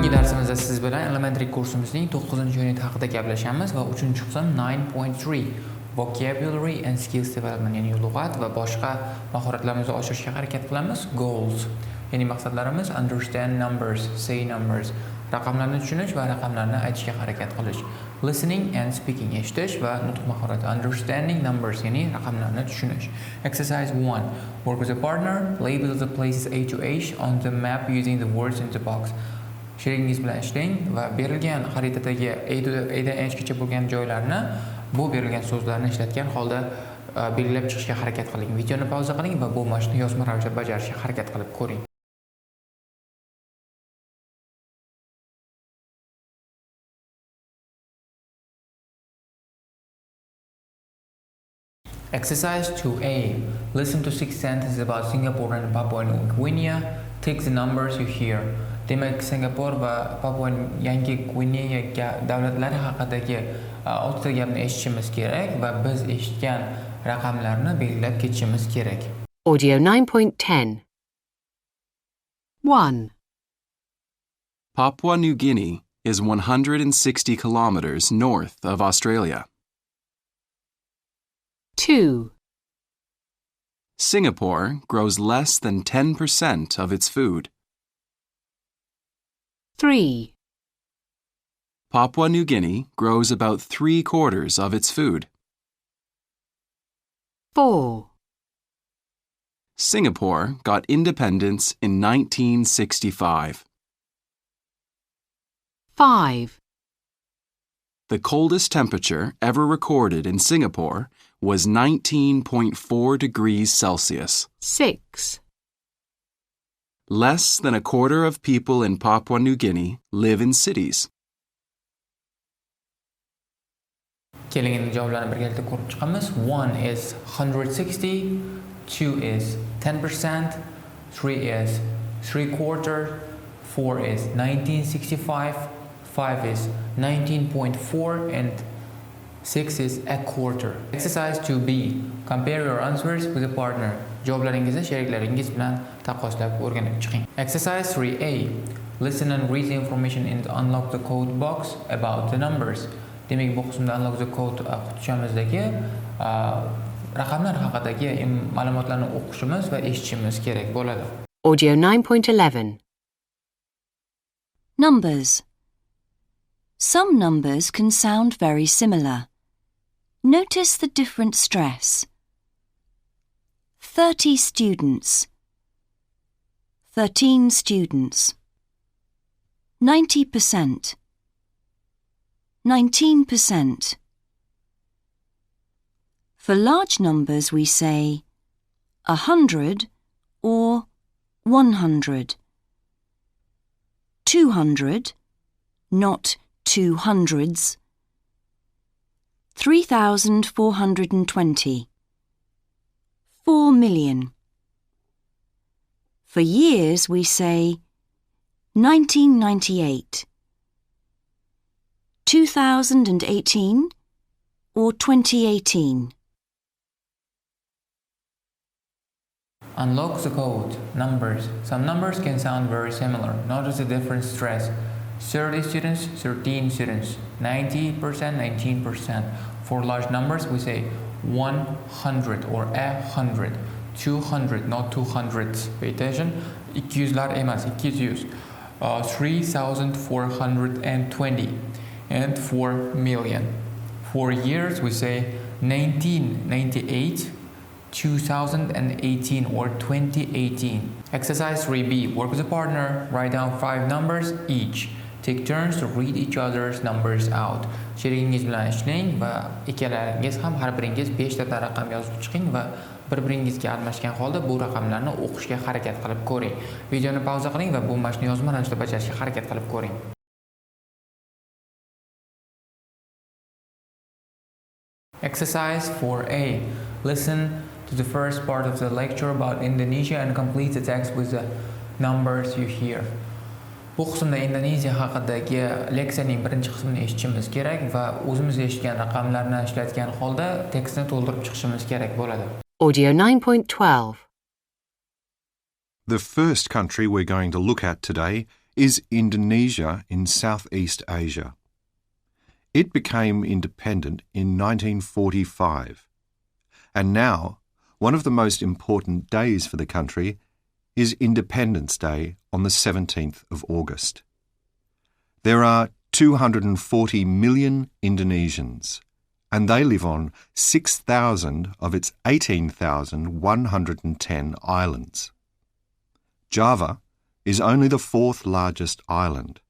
Bugungi darsimizda siz bilan elementary kursimizning 9-unit haqida gaplashamiz va 3-qism 9.3 vocabulary and skills development, ya'ni lug'at va boshqa mahoratlarimizni oshirishga harakat qilamiz. Goals, ya'ni maqsadlarimiz understand numbers, say numbers, raqamlarni tushunish va raqamlarni aytishga harakat qilish. Listening and speaking, eshitish va nutq mahorati. Understanding numbers, ya'ni raqamlarni tushunish. Exercise 1. Work with a partner. Label the places A to H on the map using the words in the box. Sheringiz bilan ishlang va berilgan xaritadagi A'dan Hgacha bo'lgan joylarni bu berilgan so'zlarni ishlatgan holda belgilab chiqishga harakat qiling. Videoni pauza qiling va bu mashqni yozma ravishda bajarishga harakat qilib ko'ring. Exercise 2A. Listen to 6 sentences about Singapore and Papua New Guinea. Take the numbers you hear. Demak, Singapur va Papua Yangi Gvineya davlatlari haqidagi 6 ta gapni eshitishimiz kerak va biz eshitgan raqamlarni belgilab ketishimiz kerak. Audio 9.10. 1. Papua New Guinea is 160 kilometers north of Australia. 2. Singapore grows less than 10% of its food. 3. Papua New Guinea grows about 3/4 of its food. 4. Singapore got independence in 1965. 5. The coldest temperature ever recorded in Singapore was 19.4 degrees Celsius. 6. Less than 1/4 of people in Papua New Guinea live in cities. Keling endi javoblarni birgalikda ko'rib chiqamiz. 1 is 160, 2 is 10%, 3 is 3/4, 4 is 1965, 5 is 19.4 and 6 is 1/4. Exercise 2B. Compare your answers with a partner. Javoblaringizni sheriklaringiz bilan taqqoslab o'rganib chiqing. Exercise 3A. Listen and read the information in the unlock the code box about the numbers. Demak, bu qismda unlock the code qutchamizdagi raqamlar haqidagi ma'lumotlarni o'qishimiz va eshitishimiz kerak bo'ladi. Audio 9.11. Numbers. Some numbers can sound very similar. Notice the different stress. 30 students. 13 students. 90%. 19%. For large numbers we say 100 or 100. 200, not 200s. 3,420. 4 million. For years we say 1998. 2018 or 2018. Unlock the code. Numbers. Some numbers can sound very similar. Notice the different stress. 30 students, 13 students. 90%, 19%. For large numbers, we say 100 or 100. 200, not 200s. Pay attention. 200'lar emas, 200. 3,420. And 4 million. For years, we say 1998, 2018 or 2018. Exercise 3B. Work with a partner. Write down 5 numbers each. Take turns to read each other's numbers out. Sherigingiz bilan ishlang va ikkalaringiz ham har biringiz 5 ta raqam yozib chiqing va bir-biringizga almashgan holda bu raqamlarni o'qishga harakat qilib ko'ring. Videoni pauza qiling va bu mashqni yozma ravishda bajarishga harakat qilib ko'ring. Exercise 4A. Listen to the first part of the lecture about Indonesia and complete the text with the numbers you hear. Bu qismda Indoneziya haqidagi leksiyaning birinchi qismini eshitishimiz kerak va o'zimiz eshitgan raqamlarni ishlatgan holda tekstni to'ldirib chiqishimiz kerak bo'ladi. Audio 9.12. The first country we're going to look at today is Indonesia in Southeast Asia. It became independent in 1945, and now one of the most important days for the country is Independence Day on the 17th of August. There are 240 million Indonesians, and they live on 6,000 of its 18,110 islands. Java is only the fourth largest island,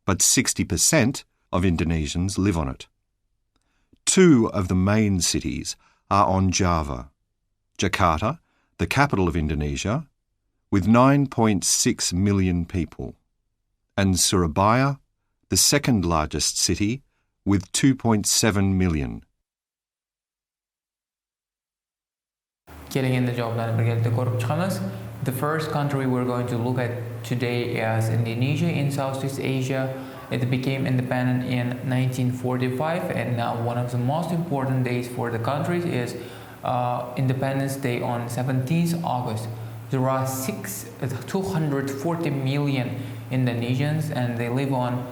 but 60% of Indonesians live on it. Two of the main cities are on Java: Jakarta, the capital of Indonesia, with 9.6 million people, and Surabaya, the second largest city, with 2.7 million. Keling endi javoblarni birgalikda ko'rib chiqamiz. The first country we're going to look at today is Indonesia in Southeast Asia. It became independent in 1945, and now one of the most important days for the country is Independence Day on 17th August. There are 240 million Indonesians, and they live on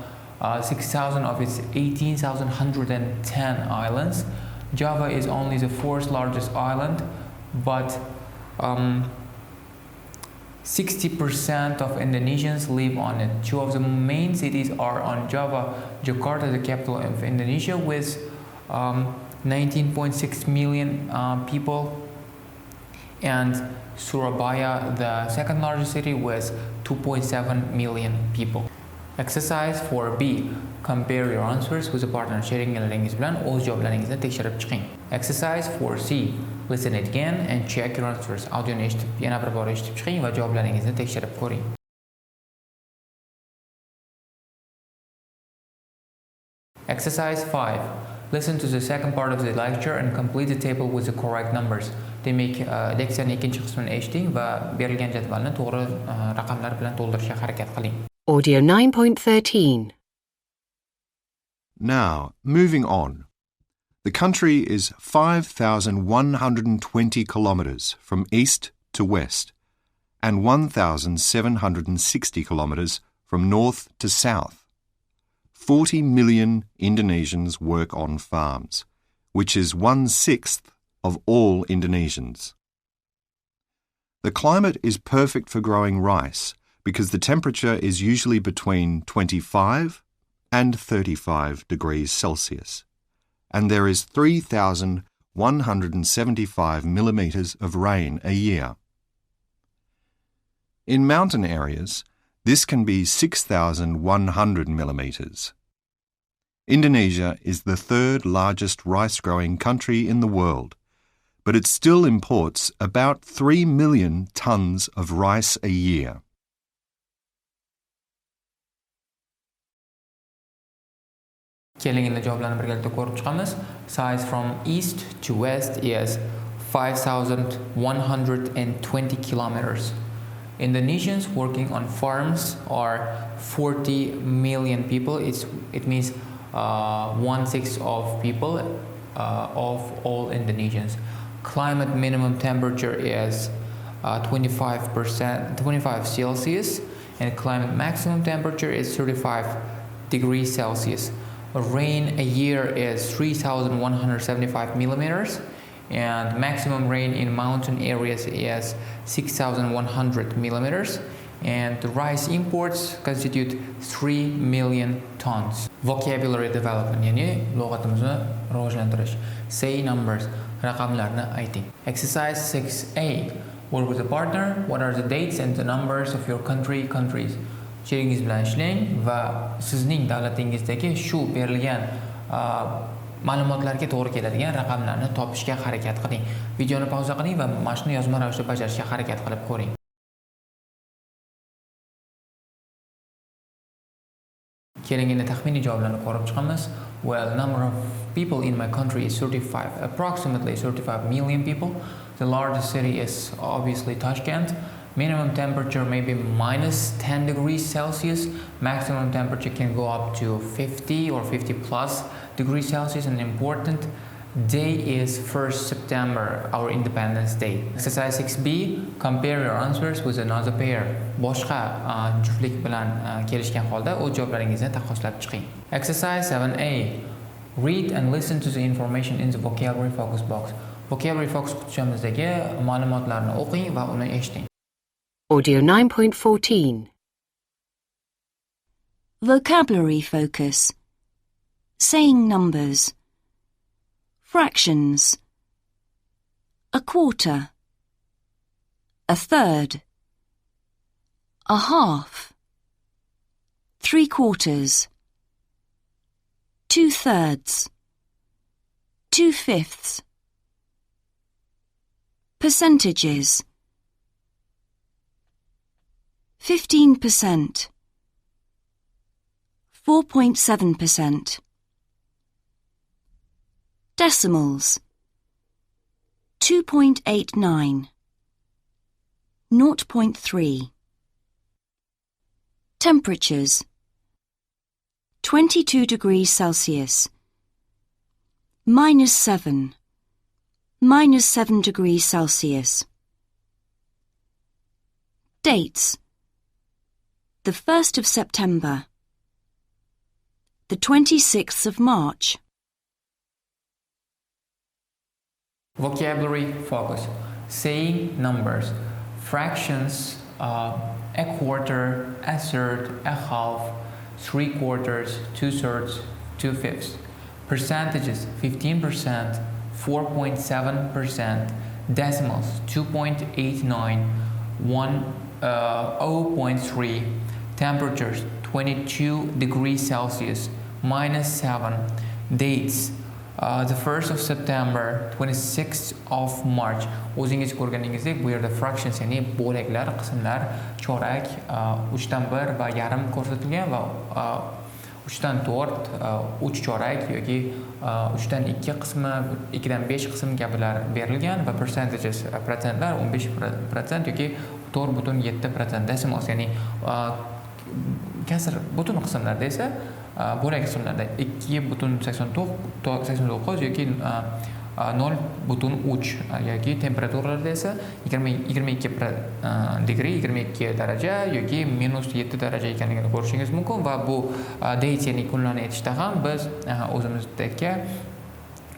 6,000 of its 18,110 islands. Java is only the fourth largest island, but 60% of Indonesians live on it. Two of the main cities are on Java: Jakarta, the capital of Indonesia, with 19.6 million people, and Surabaya, the second largest city, with 2.7 million people. Exercise 4B. Compare your answers with a partner. Sheringlaringiz bilan o'z javoblaringizni tekshirib chiqing. Exercise 4C. Listen it again and check your answers. Audioni eshitib, yana bir bor eshitib chiqing va javoblaringizni tekshirib ko'ring. Exercise 5. Listen to the second part of the lecture and complete the table with the correct numbers. Demak, leksiyaning ikkinchi qismini eshiting va berilgan jadvalni to'g'ri raqamlar bilan to'ldirishga harakat qiling. Audio 9.13. Now, moving on. The country is 5,120 kilometres from east to west and 1,760 kilometres from north to south. 40 million Indonesians work on farms, which is 1/6 of all Indonesians. The climate is perfect for growing rice because the temperature is usually between 25 and 35 degrees Celsius, and there is 3,175 millimetres of rain a year. In mountain areas, this can be 6,100 millimetres. Indonesia is the third largest rice-growing country in the world, but it still imports about 3 million tonnes of rice a year. Keling endi javoblarni birgalikda ko'rib chiqamiz. Size from east to west is 5,120 kilometers. Indonesians working on farms are 40 million people. It means 1/6 of people of all Indonesians. Climate minimum temperature is 25 Celsius, and climate maximum temperature is 35 degrees Celsius. Rain a year is 3,175 millimeters, and maximum rain in mountain areas is 6,100 millimeters, and the rice imports constitute 3 million tons. Vocabulary development, ya'ni lug'atimizni rivojlantirish. Say numbers, raqamlarni ayting. Exercise 6A. Work with a partner. What are the dates and the numbers of your countries? Sheringiz bilan ishlang va sizning davlatingizdagi shu berilgan ma'lumotlarga to'g'ri keladigan raqamlarni topishga harakat qiling. Videoni pauza qiling va mashqni yozma ravishda bajarishga harakat qilib ko'ring. Keling endi taxminiy javoblarni ko'rib chiqamiz. Well, number of people in my country is 35, approximately 35 million people. The largest city is obviously Tashkent. Minimum temperature may be minus 10 degrees Celsius. Maximum temperature can go up to 50 or 50 plus degrees Celsius. And important Day is 1st September, our Independence Day. Exercise 6B, compare your answers with another pair. Boshqa juftlik bilan kelishgan holda o'z javoblaringizni taqqoslab chiqing. Exercise 7A, read and listen to the information in the vocabulary focus box. Vocabulary focus qutchamizdagi ma'lumotlarni o'qing va uni eshiting. Audio 9.14. Vocabulary focus. Saying numbers. Fractions. A quarter. A third. A half. 3/4. 2/3. 2/5. Percentages. 15%. 4.7%. Decimals. 2.89. 0.3. Temperatures. 22 degrees Celsius. -7. -7 degrees Celsius. Dates. The 1st of September. The 26th of March. Vocabulary focus. Saying numbers. Fractions, a quarter, a third, a half, 3/4, 2/3, 2/5. Percentages, 15%, 4.7%. Decimals, 2.89, 0.3. Temperatures, 22 degrees Celsius, -7. Dates, the 1st of September, 26th of March. O'zingiz ko'rganingizdek, bu yerda fractions, ya'ni bo'laklar, qismlar, chorak, 3dan 1 va yarim ko'rsatilgan va 3dan 4, 3 chorak yoki 3dan 2 qismi, 2dan 5 qism kabilar berilgan va percentages, procentlar 15% yoki 4.7%. Decimals, ya'ni kasr butun qismlarda esa bo'lak qismlarda 2.89 yoki 0.3 yoki temperaturalarda esa 22 degree 22 daraja yoki -7 daraja ekanligini ko'rishingiz mumkin va bu date, ya'ni kunlarni aytishda ham biz o'zimizdagi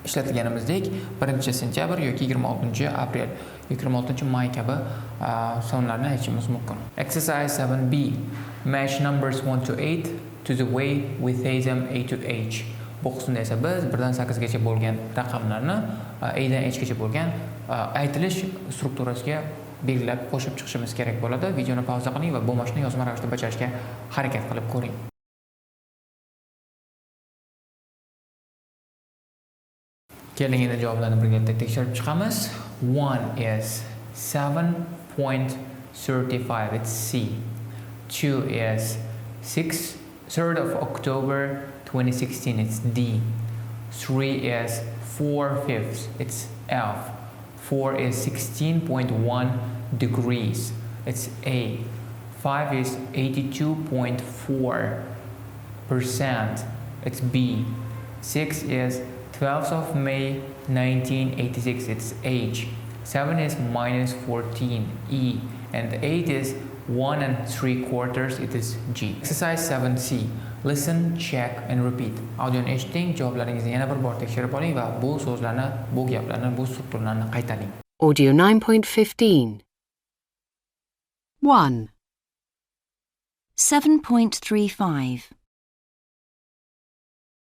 ishlatilganimizdek 1-sentyabr yoki 26-aprel, 26-may kabi sonlarni aytishimiz mumkin. Exercise 7B. Match numbers 1 to 8 to the way we say them A to H. Bu qismda esa biz 1dan 8 gacha bo'lgan raqamlarni A dan H gacha bo'lgan aytilish strukturasiga belgilab qo'shib chiqishimiz kerak bo'ladi. Videoni pauza qiling va bu mashqni yozma ravishda bajarishga harakat qilib ko'ring. Keling, endi javoblarni birgalikda tekshirib chiqamiz. 1 is 7.35, it's C. 2 is 3rd of October 2016, it's D. 3 is 4/5, it's F. 4 is 16.1 degrees, it's A. 5 is 82.4%, it's B. 6 is 12th of May 1986, it's H. 7 is -14, E. And 8 is 1 3/4, it is G. Exercise 7C. Listen, check and repeat. Audioni eshiting, javoblaringizni yana bir bor tekshirib oling va bu so'zlarni, bu gaplarni, bu strukturlarni qaytaring. Audio 9.15. 1, 7.35.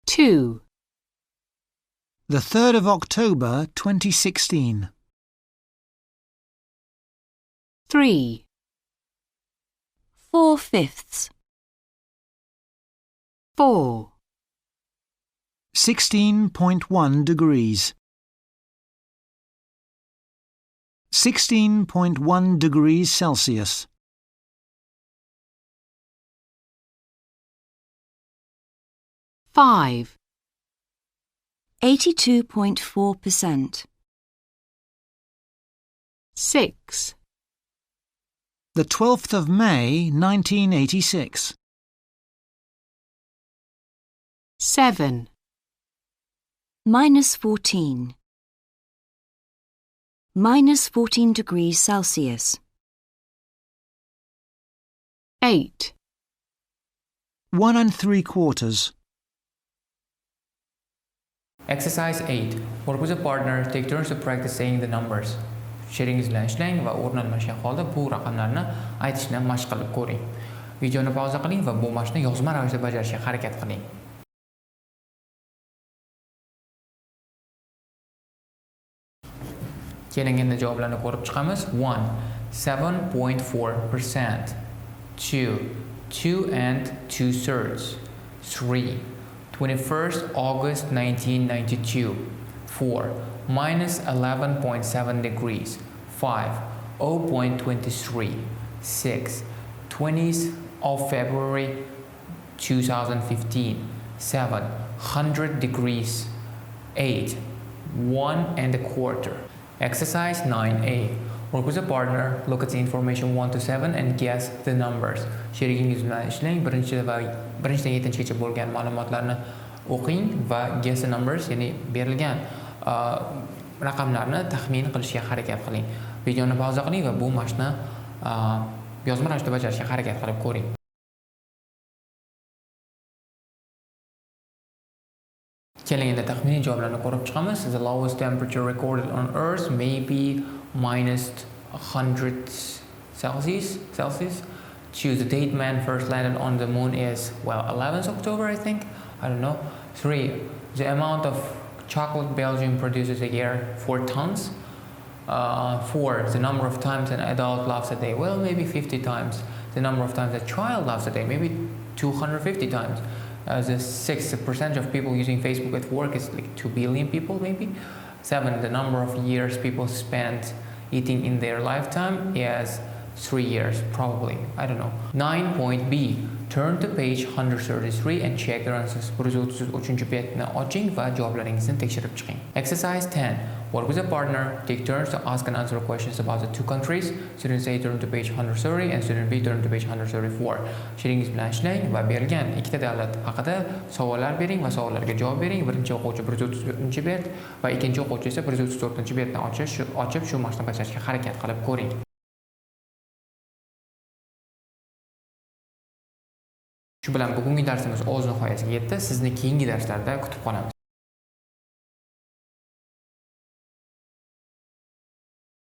2, The 3rd of October 2016. 3, 4/5. 4, 16.1 degrees. 16.1 degrees Celsius. 5, 82.4%. 6, The 12th of May 1986. 7, minus 14. Minus 14 degrees Celsius. 8. 1 3/4. Exercise 8. Work with a partner, take turns to practice saying the numbers. Sheringiz bilan ishlang va o'rnalmashgan holda bu raqamlarni aytishni mashq qilib ko'ring. Videoni pauza qiling va bu mashqni yozma ravishda bajarishga harakat qiling. Keling endi javoblarni ko'rib chiqamiz. 1. 7.4%. 2. 2 and 2/3. 3. 21st August 1992. 4. Minus 11.7 degrees. 5. 0.23. 6. 20th of February 2015. 7. 100 degrees. 8. 1.25. Exercise 9A. Work with a partner, look at the information 1 to 7 and guess the numbers. Sherigingiz bilan ishlang, birinchidan 7-gacha bo'lgan ma'lumotlarni o'qing va guess the numbers, ya'ni berilgan raqamlarni taxmin qilishga harakat qiling. Videoni pauza qiling va bu mashqni yozma ravishda bajarishga harakat qilib ko'ring. Keling endi taxminiy javoblarni ko'rib chiqamiz. The lowest temperature recorded on Earth may be minus 100 Celsius. Choose the date man first landed on the moon is, 11th October, I think. I don't know. 3. The amount of chocolate Belgium produces a year, 4 tons. 4. The number of times an adult laughs a day, maybe 50 times. The number of times a child laughs a day, maybe 250 times. The 6. percentage of people using Facebook at work is like 2 billion people, maybe. 7. The number of years people spend eating in their lifetime is 3 years, probably. I don't know. 9. Point B. Turn to page 133 and check your answers. 133 betni oching va javoblaringizni tekshirib chiqing. Exercise 10. Work with a partner. Take turns to ask and answer questions about the two countries. Student A turn to page 130 and student B turn to page 134. Sheringiz bilan ishlang va berilgan ikkita davlat haqida savollar bering va savollarga javob bering. Birinchi o'quvchi 134-bet va ikkinchi o'quvchi esa 134-betni ochib shu mashqni bajarishga harakat qilib ko'ring. Shu bilan bugungi darsimiz o'z nihoyasiga yetdi. Sizni keyingi darslarda kutib qolamiz.